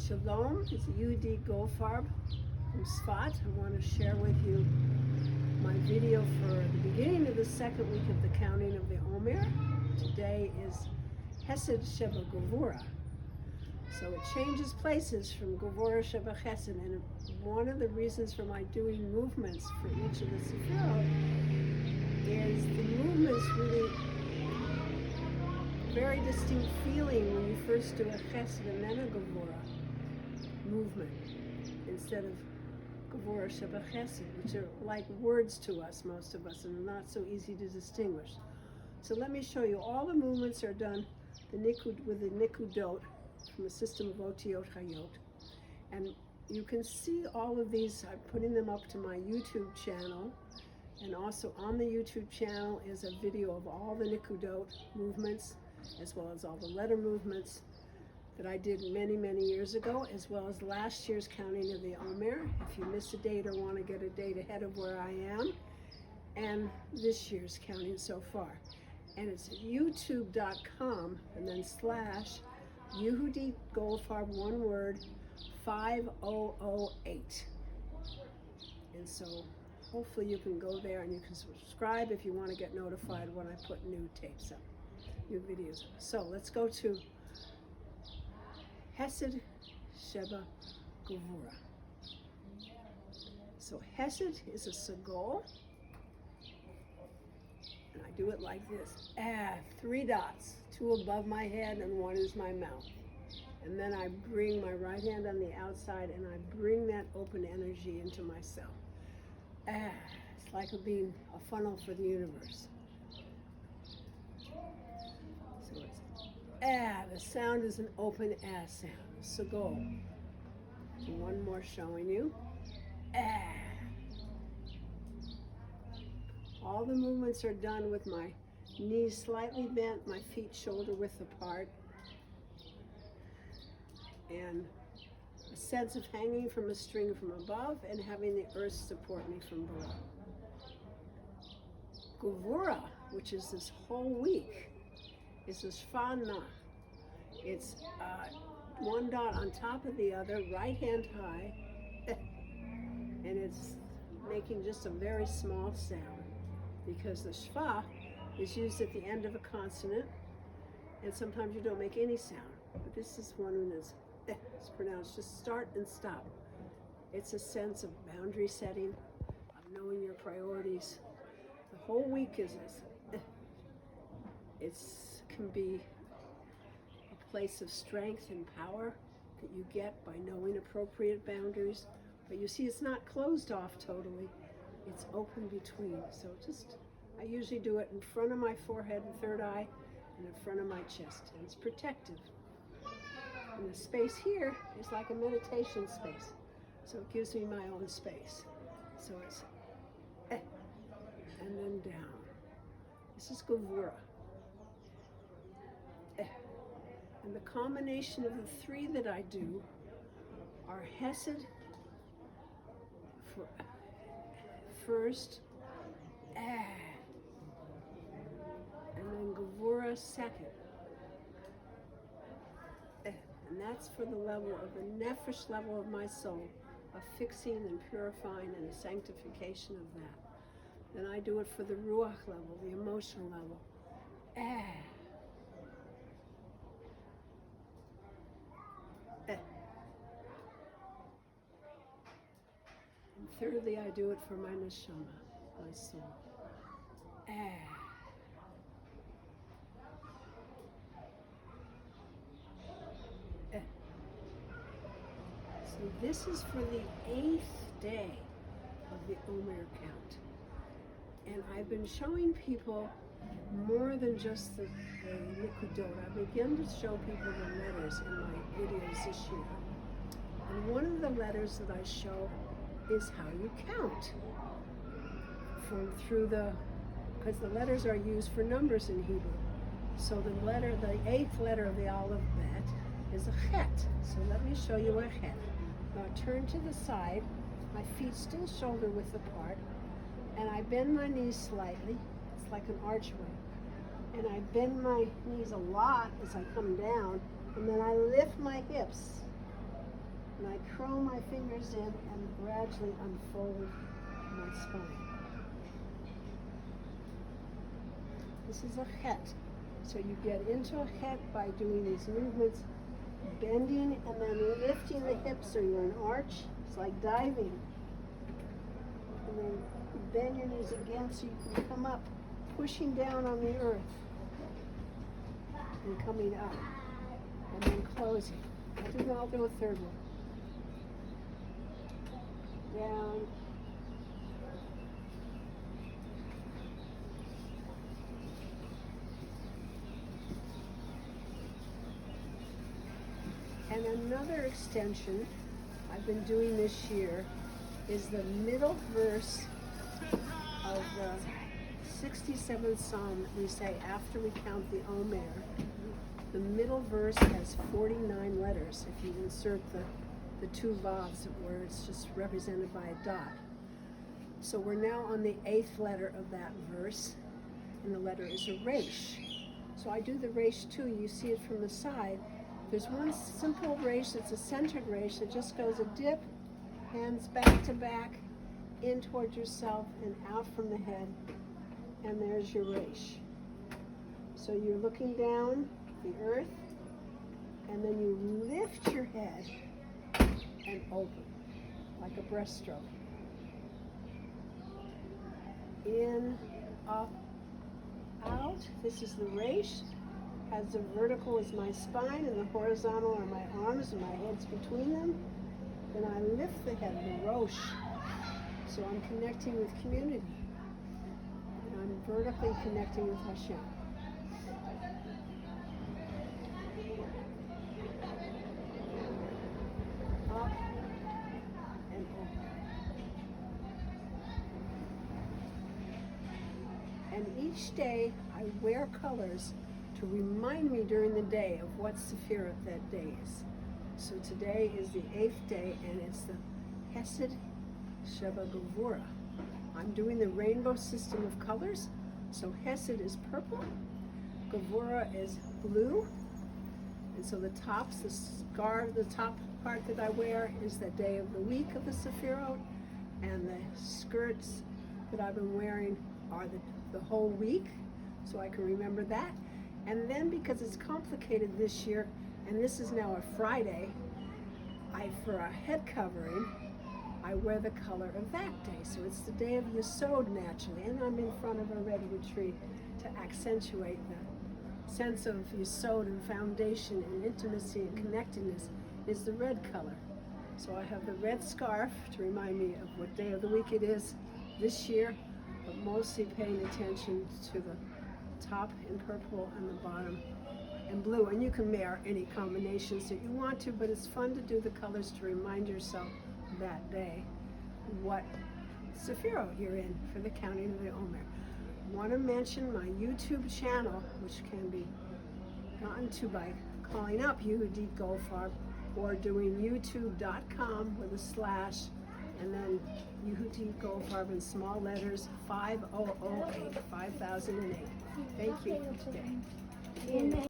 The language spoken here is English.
Shalom, it's Yehudi Goldfarb from Sfat. I want to share with you my video for the beginning of the second week of the counting of the Omer. Today is Chesed Sheba Gevura. So it changes places from Gevura Sheba Chesed, and one of the reasons for my doing movements for each of the Sefirot is the movements really very distinct feeling when you first do a Chesed and then a Gevura movement instead of Gevura Sheba Chesed, which are like words to us, most of us, and not so easy to distinguish. So let me show you. All the movements are done with the Nikudot from a system of Otiot Hayot. And you can see all of these. I'm putting them up to my YouTube channel. And also on the YouTube channel is a video of all the Nikudot movements, as well as all the letter movements that I did many, many years ago, as well as last year's counting of the Omer, if you miss a date or want to get a date ahead of where I am, and this year's counting so far. And it's youtube.com and then / Yehudi Goldfarb, one word, 5008. And so hopefully you can go there and you can subscribe if you want to get notified when I put new tapes up, new videos up. So let's go to Chesed Sheba Gevura. So Chesed is a sagol, and I do it like this. 3 dots, 2 above my head and 1 is my mouth. And then I bring my right hand on the outside and I bring that open energy into myself. It's like being a funnel for the universe. So it's the sound is an open sound. Sagol. So one more showing you. All the movements are done with my knees slightly bent, my feet shoulder width apart, and a sense of hanging from a string from above and having the earth support me from below. Gevura, which is this whole week, is a shvana. It's 1 dot on top of the other, right hand high, and it's making just a very small sound because the shva is used at the end of a consonant, and sometimes you don't make any sound. But this is one that's it's pronounced just start and stop. It's a sense of boundary setting, of knowing your priorities. The whole week is this. It can be a place of strength and power that you get by knowing appropriate boundaries. But you see, it's not closed off totally. It's open between. So I usually do it in front of my forehead and third eye and in front of my chest. And it's protective. And the space here is like a meditation space. So it gives me my own space. So it's and then down. This is Gevura. And the combination of the 3 that I do are Chesed for first, and then Gevura second. And that's for the level of the nefesh level of my soul, of fixing and purifying and a sanctification of that. Then I do it for the ruach level, the emotional level. And thirdly, I do it for my neshama, my soul. So this is for the 8th day of the Omer count. And I've been showing people more than just the Nikudot. I began to show people the letters in my videos this year. And one of the letters that I show is how you count. Because the letters are used for numbers in Hebrew. So the 8th letter of the alphabet is a Chet. So let me show you a Chet. Now turn to the side, my feet still shoulder width apart, and I bend my knees slightly. It's like an archway. And I bend my knees a lot as I come down, and then I lift my hips And I curl my fingers in and gradually unfold my spine. This is a Chet. So you get into a Chet by doing these movements, bending and then lifting the hips so you're an arch. It's like diving. And then you bend your knees again so you can come up, pushing down on the earth and coming up and then closing. I'll do a third one. Down. And another extension I've been doing this year is the middle verse of the 67th Psalm that we say after we count the Omer. The middle verse has 49 letters if you insert the two vavs where it's just represented by a dot. So we're now on the 8th letter of that verse, and the letter is a Resh. So I do the Resh too. You see it from the side. There's one simple Resh, it's a centered Resh that just goes a dip, hands back to back, in towards yourself and out from the head, and there's your Resh. So you're looking down the earth, and then you lift your head and open, like a breaststroke. In, up, out. This is the Resh. As the vertical is my spine and the horizontal are my arms and my head's between them. Then I lift the head, the Rosh. So I'm connecting with community. And I'm vertically connecting with Hashem. Up and over. And each day I wear colors to remind me during the day of what Sephirah that day is. So today is the 8th day, and it's the Chesed Sheba Gevurah. I'm doing the rainbow system of colors. So Chesed is purple, Gevurah is blue, and so the tops, the scarf, the top part that I wear is the day of the week of the Sephirot, and the skirts that I've been wearing are the whole week, so I can remember that. And then because it's complicated this year, and this is now a Friday, for a head covering, I wear the color of that day. So it's the day of Yesod naturally, and I'm in front of a redwood tree to accentuate the sense of Yesod and foundation and intimacy and connectedness is the red color. So I have the red scarf to remind me of what day of the week it is this year, but mostly paying attention to the top in purple and the bottom in blue. And you can wear any combinations that you want to, but it's fun to do the colors to remind yourself that day what Sephirot you're in for the counting of the Omer. I want to mention my YouTube channel, which can be gotten to by calling up Yehudit Goldfarb or doing youtube.com with a / and then Yehudit Goldfarb in small letters 5008, 5008. Thank you for today.